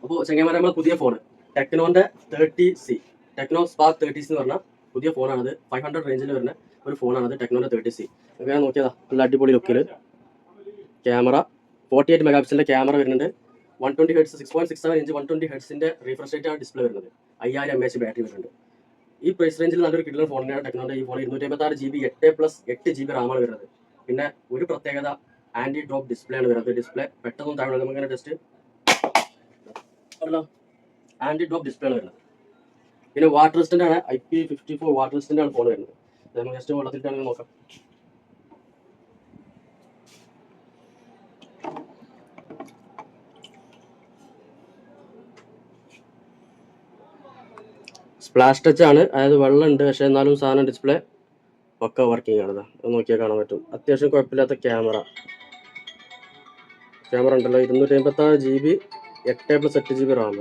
അപ്പോൾ ചെങ്ങന്മാരെ നമ്മളെ പുതിയ phone ടെക്നോന്റെ 30C, techno spark 30C എന്ന് പറഞ്ഞാൽ പുതിയ ഫോണാണത്. 500 റേഞ്ചിൽ വരുന്ന ഒരു ഫോണാണത്, ടെക്നോന്റെ 30C. അങ്ങനെ നോക്കിയതാ, നല്ല അടിപൊളി ലുക്കിൽ ക്യാമറ, 48 മെഗാ പിക്സലിന്റെ ക്യാമറ വരുന്നുണ്ട്. 120 ഹെർട്സ് 6.67 ഇഞ്ച് 120 ഹെർട്സിന്റെ റീഫ്രഷ് റേറ്റ് ആണ് ഡിസ്പ്ലേ വരുന്നത്. 5000 mAh ബാറ്ററി വരുന്നുണ്ട്. ഈ പ്രൈസ് റേഞ്ചിൽ നല്ലൊരു കിട്ടുന്ന ഫോണിനാണ് ടെക്നോന്റെ ഈ ഫോൺ. 256 GB 8+8 GB റാമാണ് വരുന്നത്. പിന്നെ ഒരു പ്രത്യേകത, ആന്റി ഡ്രോപ്പ് ഡിസ്പ്ലേ ആണ് വരുന്നത്. ഡിസ്പ്ലേ പെട്ടെന്ന് താഴെ നമുക്ക് ടെസ്റ്റ് ആന്റി ഡ്രോപ്പ് ഡിസ്പ്ലേ ആണ് വരുന്നത്. പിന്നെ വാട്ടർ റെസിസ്റ്റന്റ് ആണ്, IP54 വാട്ടർ റെസിസ്റ്റന്റ് ആണ് ഫോൺ വരുന്നത്. നമുക്ക് ജസ്റ്റ് വെള്ളത്തിട്ടാണെങ്കിൽ നോക്കാം. സ്പ്ലാഷ് ടച്ച് ആണ്, അതായത് വെള്ളം ഉണ്ട്, പക്ഷെ എന്നാലും സാധനം ഡിസ്പ്ലേ ഒക്കെ വർക്കിംഗ് ആണ്. അത് നോക്കിയാൽ കാണാൻ പറ്റും. അത്യാവശ്യം കുഴപ്പമില്ലാത്ത ക്യാമറ ഉണ്ടല്ലോ. 256 GB 8+8 GB റാം.